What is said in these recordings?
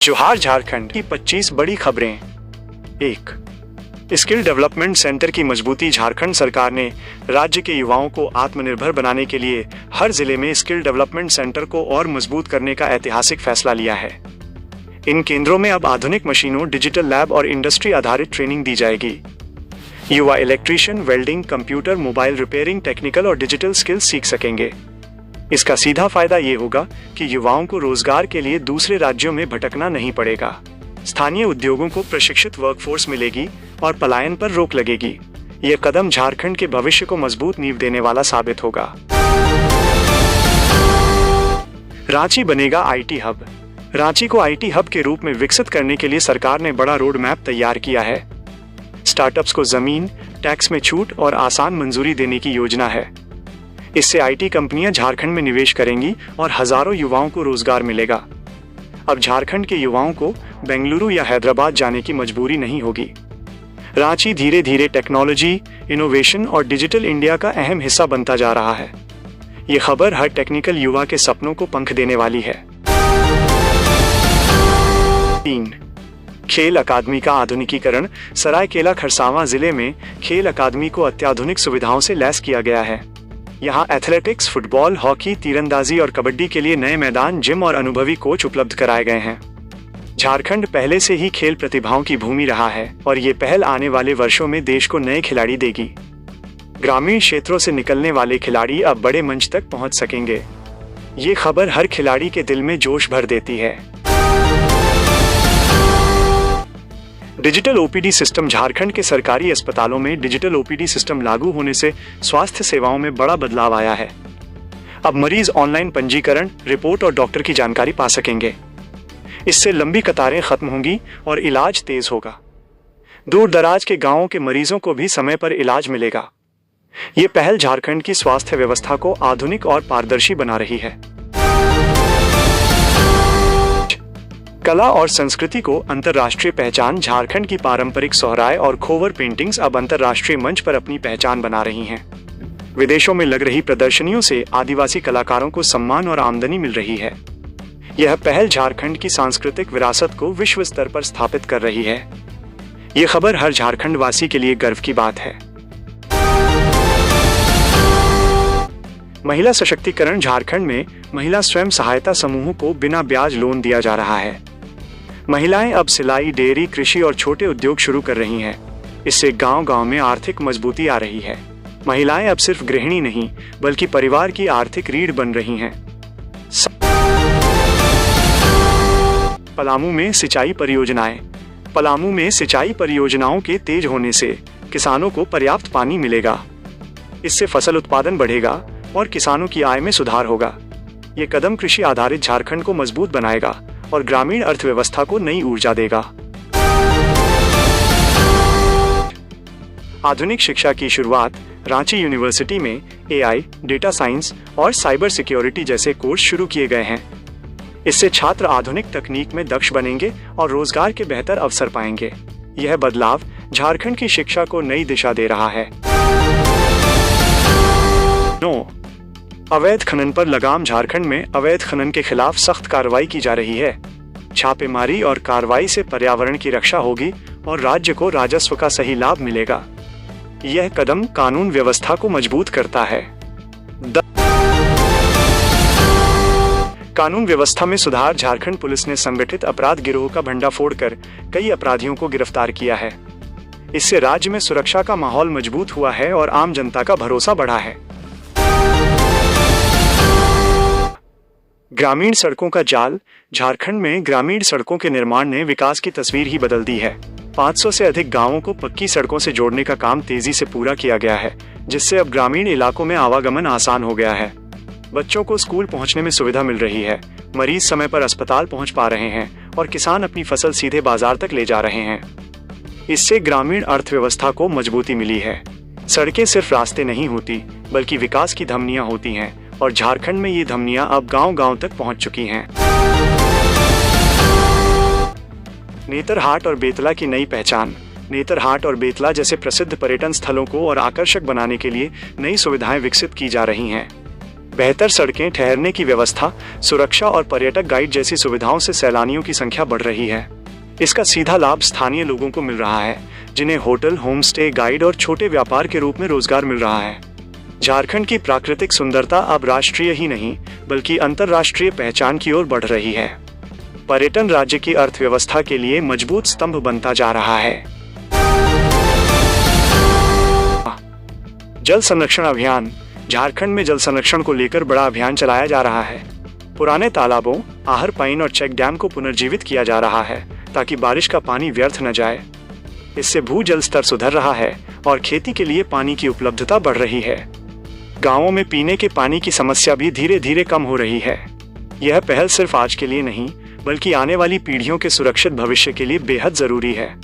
जोहार झारखंड की 25 बड़ी खबरें। 1. स्किल डेवलपमेंट सेंटर की मजबूती। झारखंड सरकार ने राज्य के युवाओं को आत्मनिर्भर बनाने के लिए हर जिले में स्किल डेवलपमेंट सेंटर को और मजबूत करने का ऐतिहासिक फैसला लिया है। इन केंद्रों में अब आधुनिक मशीनों, डिजिटल लैब और इंडस्ट्री आधारित ट्रेनिंग दी जाएगी। युवा electrician, welding, computer, mobile repairing, technical और डिजिटल स्किल्स सीख सकेंगे। इसका सीधा फायदा ये होगा कि युवाओं को रोजगार के लिए दूसरे राज्यों में भटकना नहीं पड़ेगा। स्थानीय उद्योगों को प्रशिक्षित वर्कफोर्स मिलेगी और पलायन पर रोक लगेगी। ये कदम झारखंड के भविष्य को मजबूत नींव देने वाला साबित होगा। रांची बनेगा आईटी हब। रांची को आईटी हब के रूप में विकसित करने के लिए सरकार ने बड़ा रोड मैप तैयार किया है। स्टार्टअप्स को जमीन, टैक्स में छूट और आसान मंजूरी देने की योजना है। इससे आईटी कंपनियां झारखंड में निवेश करेंगी और हजारों युवाओं को रोजगार मिलेगा। अब झारखंड के युवाओं को बेंगलुरु या हैदराबाद जाने की मजबूरी नहीं होगी। रांची धीरे धीरे टेक्नोलॉजी, इनोवेशन और डिजिटल इंडिया का अहम हिस्सा बनता जा रहा है। ये खबर हर टेक्निकल युवा के सपनों को पंख देने वाली है। 3. खेल अकादमी का आधुनिकीकरण। सरायकेला खरसावां जिले में खेल अकादमी को अत्याधुनिक सुविधाओं से लैस किया गया है। यहाँ एथलेटिक्स, फुटबॉल, हॉकी, तीरंदाजी और कबड्डी के लिए नए मैदान, जिम और अनुभवी कोच उपलब्ध कराए गए हैं। झारखंड पहले से ही खेल प्रतिभाओं की भूमि रहा है और ये पहल आने वाले वर्षों में देश को नए खिलाड़ी देगी। ग्रामीण क्षेत्रों से निकलने वाले खिलाड़ी अब बड़े मंच तक पहुंच सकेंगे। ये खबर हर खिलाड़ी के दिल में जोश भर देती है। Digital OPD system. झारखंड के सरकारी अस्पतालों में डिजिटल ओपीडी सिस्टम लागू होने से स्वास्थ्य सेवाओं में बड़ा बदलाव आया है। अब मरीज ऑनलाइन पंजीकरण, रिपोर्ट और डॉक्टर की जानकारी पा सकेंगे। इससे लंबी कतारें खत्म होंगी और इलाज तेज होगा। दूर दराज के गांवों के मरीजों को भी समय पर इलाज मिलेगा। ये पहल झारखंड की स्वास्थ्य व्यवस्था को आधुनिक और पारदर्शी बना रही है। कला और संस्कृति को अंतर्राष्ट्रीय पहचान। झारखंड की पारंपरिक सोहराय और खोवर पेंटिंग्स अब अंतर्राष्ट्रीय मंच पर अपनी पहचान बना रही हैं। विदेशों में लग रही प्रदर्शनियों से आदिवासी कलाकारों को सम्मान और आमदनी मिल रही है। यह पहल झारखंड की सांस्कृतिक विरासत को विश्व स्तर पर स्थापित कर रही है। यह खबर हर झारखंड वासी के लिए गर्व की बात है। महिला सशक्तिकरण। झारखंड में महिला स्वयं सहायता समूहों को बिना ब्याज लोन दिया जा रहा है। महिलाएं अब सिलाई, डेयरी, कृषि और छोटे उद्योग शुरू कर रही हैं। इससे गांव-गांव में आर्थिक मजबूती आ रही है। महिलाएं अब सिर्फ गृहिणी नहीं बल्कि परिवार की आर्थिक रीढ़ बन रही हैं। पलामू में सिंचाई परियोजनाएं। पलामू में सिंचाई परियोजनाओं के तेज होने से किसानों को पर्याप्त पानी मिलेगा। इससे फसल उत्पादन बढ़ेगा और किसानों की आय में सुधार होगा। ये कदम कृषि आधारित झारखंड को मजबूत बनाएगा और ग्रामीण अर्थव्यवस्था को नई ऊर्जा देगा। आधुनिक शिक्षा की शुरुआत। रांची यूनिवर्सिटी में एआई, डेटा साइंस और साइबर सिक्योरिटी जैसे कोर्स शुरू किए गए हैं। इससे छात्र आधुनिक तकनीक में दक्ष बनेंगे और रोजगार के बेहतर अवसर पाएंगे। यह बदलाव झारखंड की शिक्षा को नई दिशा दे रहा है। 9. अवैध खनन पर लगाम। झारखंड में अवैध खनन के खिलाफ सख्त कार्रवाई की जा रही है। छापेमारी और कार्रवाई से पर्यावरण की रक्षा होगी और राज्य को राजस्व का सही लाभ मिलेगा। यह कदम कानून व्यवस्था को मजबूत करता है। कानून व्यवस्था में सुधार। झारखंड पुलिस ने संगठित अपराध गिरोह का भंडाफोड़ कर कई अपराधियों को गिरफ्तार किया है। इससे राज्य में सुरक्षा का माहौल मजबूत हुआ है और आम जनता का भरोसा बढ़ा है। ग्रामीण सड़कों का जाल। झारखंड में ग्रामीण सड़कों के निर्माण ने विकास की तस्वीर ही बदल दी है। 500 से अधिक गांवों को पक्की सड़कों से जोड़ने का काम तेजी से पूरा किया गया है, जिससे अब ग्रामीण इलाकों में आवागमन आसान हो गया है। बच्चों को स्कूल पहुंचने में सुविधा मिल रही है, मरीज समय पर अस्पताल पहुंच पा रहे हैं और किसान अपनी फसल सीधे बाजार तक ले जा रहे हैं। इससे ग्रामीण अर्थव्यवस्था को मजबूती मिली है। सड़कें सिर्फ रास्ते नहीं होती बल्कि विकास की धमनियां होती हैं और झारखंड में ये धमनियां अब गांव-गांव तक पहुंच चुकी हैं। नेतरहाट और बेतला की नई पहचान। नेतरहाट और बेतला जैसे प्रसिद्ध पर्यटन स्थलों को और आकर्षक बनाने के लिए नई सुविधाएं विकसित की जा रही हैं। बेहतर सड़कें, ठहरने की व्यवस्था, सुरक्षा और पर्यटक गाइड जैसी सुविधाओं से सैलानियों की संख्या बढ़ रही है। इसका सीधा लाभ स्थानीय लोगों को मिल रहा है, जिन्हें होटल, होम स्टे, गाइड और छोटे व्यापार के रूप में रोजगार मिल रहा है। झारखंड की प्राकृतिक सुंदरता अब राष्ट्रीय ही नहीं बल्कि अंतर्राष्ट्रीय पहचान की ओर बढ़ रही है। पर्यटन राज्य की अर्थव्यवस्था के लिए मजबूत स्तंभ बनता जा रहा है। जल संरक्षण अभियान। झारखंड में जल संरक्षण को लेकर बड़ा अभियान चलाया जा रहा है। पुराने तालाबों, आहर पाइन और चेक डैम को पुनर्जीवित किया जा रहा है ताकि बारिश का पानी व्यर्थ न जाए। इससे भूजल स्तर सुधर रहा है और खेती के लिए पानी की उपलब्धता बढ़ रही है। गांवों में पीने के पानी की समस्या भी धीरे धीरे कम हो रही है। यह पहल सिर्फ आज के लिए नहीं बल्कि आने वाली पीढ़ियों के सुरक्षित भविष्य के लिए बेहद जरूरी है।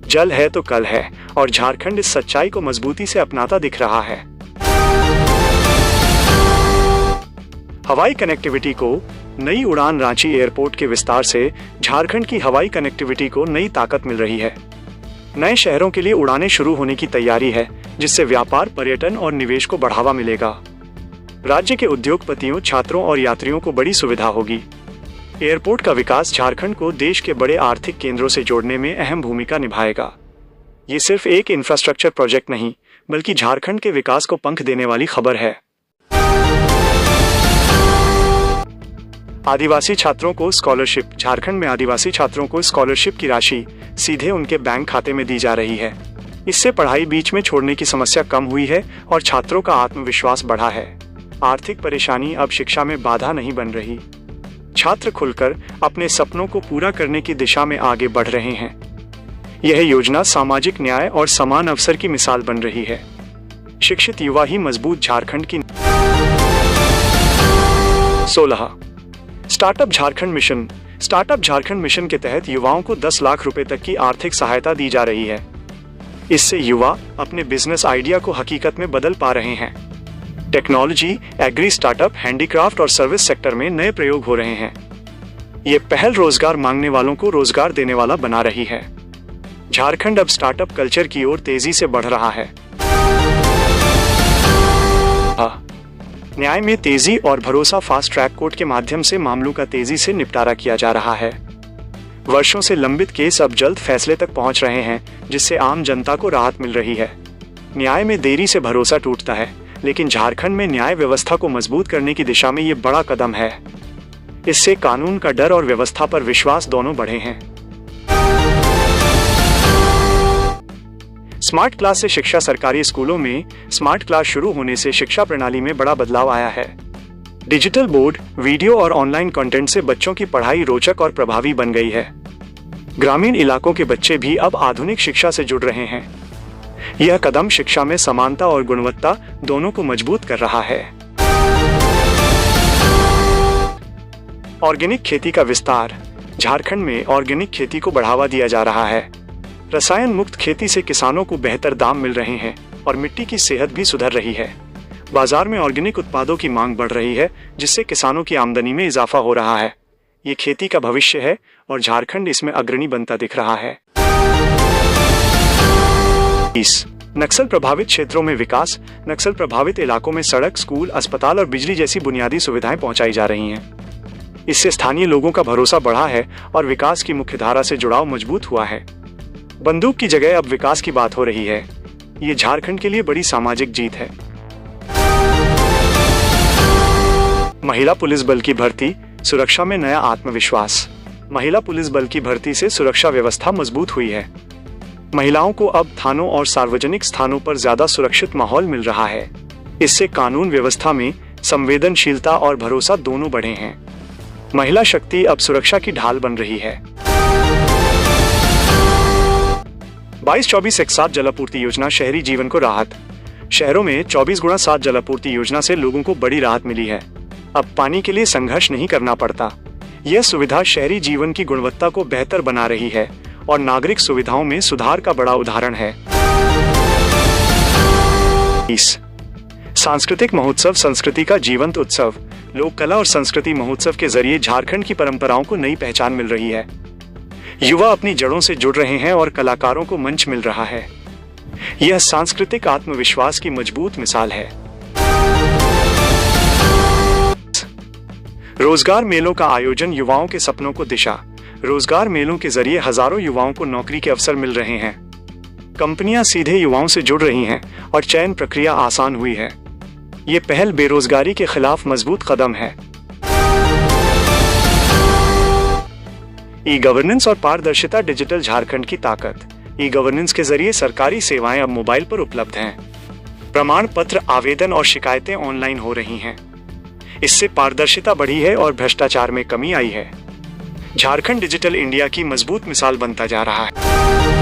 जल है तो कल है और झारखंड इस सच्चाई को मजबूती से अपनाता दिख रहा है। हवाई कनेक्टिविटी को नई उड़ान। रांची एयरपोर्ट के विस्तार से झारखंड की हवाई कनेक्टिविटी को नई ताकत मिल रही है। नए शहरों के लिए उड़ानें शुरू होने की तैयारी है, जिससे व्यापार, पर्यटन और निवेश को बढ़ावा मिलेगा। राज्य के उद्योगपतियों, छात्रों और यात्रियों को बड़ी सुविधा होगी। एयरपोर्ट का विकास झारखंड को देश के बड़े आर्थिक केंद्रों से जोड़ने में अहम भूमिका निभाएगा। ये सिर्फ एक इंफ्रास्ट्रक्चर प्रोजेक्ट नहीं बल्कि झारखंड के विकास को पंख देने वाली खबर है। आदिवासी छात्रों को स्कॉलरशिप। झारखंड में आदिवासी छात्रों को स्कॉलरशिप की राशि सीधे उनके बैंक खाते में दी जा रही है। इससे पढ़ाई बीच में छोड़ने की समस्या कम हुई है और छात्रों का आत्मविश्वास बढ़ा है। आर्थिक परेशानी अब शिक्षा में बाधा नहीं बन रही। छात्र खुलकर अपने सपनों को पूरा करने की दिशा में आगे बढ़ रहे हैं। यह योजना सामाजिक न्याय और समान अवसर की मिसाल बन रही है। शिक्षित युवा ही मजबूत झारखंड की। 16 startup Jharkhand mission. Startup Jharkhand mission के तहत युवाओं को 10 लाख रुपए तक की आर्थिक सहायता दी जा रही है। इससे युवा अपने बिजनेस आइडिया को हकीकत में बदल पा रहे हैं। टेक्नोलॉजी, एग्री स्टार्टअप, हैंडीक्राफ्ट और सर्विस सेक्टर में नए प्रयोग हो रहे हैं। ये पहल रोजगार मांगने वालों को रोजगार देने वाला बना रही है। झारखंड अब स्टार्टअप कल्चर की ओर तेजी से बढ़ रहा है। न्याय में तेजी और भरोसा। फास्ट ट्रैक कोर्ट के माध्यम से मामलों का तेजी से निपटारा किया जा रहा है। वर्षों से लंबित केस अब जल्द फैसले तक पहुंच रहे हैं, जिससे आम जनता को राहत मिल रही है। न्याय में देरी से भरोसा टूटता है, लेकिन झारखंड में न्याय व्यवस्था को मजबूत करने की दिशा में ये बड़ा कदम है। इससे कानून का डर और व्यवस्था पर विश्वास दोनों बढ़े हैं। स्मार्ट क्लास से शिक्षा। सरकारी स्कूलों में स्मार्ट क्लास शुरू होने से शिक्षा प्रणाली में बड़ा बदलाव आया है। डिजिटल बोर्ड, वीडियो और ऑनलाइन कंटेंट से बच्चों की पढ़ाई रोचक और प्रभावी बन गई है। ग्रामीण इलाकों के बच्चे भी अब आधुनिक शिक्षा से जुड़ रहे हैं। यह कदम शिक्षा में समानता और गुणवत्ता दोनों को मजबूत कर रहा है। ऑर्गेनिक खेती का विस्तार। झारखंड में ऑर्गेनिक खेती को बढ़ावा दिया जा रहा है। रसायन मुक्त खेती से किसानों को बेहतर दाम मिल रहे हैं और मिट्टी की सेहत भी सुधर रही है। बाजार में ऑर्गेनिक उत्पादों की मांग बढ़ रही है, जिससे किसानों की आमदनी में इजाफा हो रहा है। ये खेती का भविष्य है और झारखंड इसमें अग्रणी बनता दिख रहा है। नक्सल प्रभावित क्षेत्रों में विकास। नक्सल प्रभावित इलाकों में सड़क, स्कूल, अस्पताल और बिजली जैसी बुनियादी सुविधाएं पहुंचाई जा रही हैं। इससे स्थानीय लोगों का भरोसा बढ़ा है और विकास की मुख्यधारा से जुड़ाव मजबूत हुआ है। बंदूक की जगह अब विकास की बात हो रही है। ये झारखंड के लिए बड़ी सामाजिक जीत है। महिला पुलिस बल की भर्ती। सुरक्षा में नया आत्मविश्वास। महिला पुलिस बल की भर्ती से सुरक्षा व्यवस्था मजबूत हुई है। महिलाओं को अब थानों और सार्वजनिक स्थानों पर ज्यादा सुरक्षित माहौल मिल रहा है। इससे कानून व्यवस्था में संवेदनशीलता और भरोसा दोनों बढ़े हैं। महिला शक्ति अब सुरक्षा की ढाल बन रही है। 22-24-1-7 जलापूर्ति योजना। शहरी जीवन को राहत। शहरों में 24x7 जलापूर्ति योजना से लोगों को बड़ी राहत मिली है। अब पानी के लिए संघर्ष नहीं करना पड़ता। यह सुविधा शहरी जीवन की गुणवत्ता को बेहतर बना रही है और नागरिक सुविधाओं में सुधार का बड़ा उदाहरण है। सांस्कृतिक महोत्सव। संस्कृति का जीवंत उत्सव। लोक कला और संस्कृति महोत्सव के जरिए झारखंड की परंपराओं को नई पहचान मिल रही है। युवा अपनी जड़ों से जुड़ रहे हैं और कलाकारों को मंच मिल रहा है। यह सांस्कृतिक आत्मविश्वास की मजबूत मिसाल है। रोजगार मेलों का आयोजन युवाओं के सपनों को दिशा। रोजगार मेलों के जरिए हजारों युवाओं को नौकरी के अवसर मिल रहे हैं। कंपनियां सीधे युवाओं से जुड़ रही हैं और चयन प्रक्रिया आसान हुई है। ये पहल बेरोजगारी के खिलाफ मजबूत कदम है। ई गवर्नेंस और पारदर्शिता, डिजिटल झारखंड की ताकत। ई गवर्नेंस के जरिए सरकारी सेवाएं अब मोबाइल पर उपलब्ध हैं। प्रमाण पत्र, आवेदन और शिकायतें ऑनलाइन हो रही हैं। इससे पारदर्शिता बढ़ी है और भ्रष्टाचार में कमी आई है। झारखंड डिजिटल इंडिया की मजबूत मिसाल बनता जा रहा है।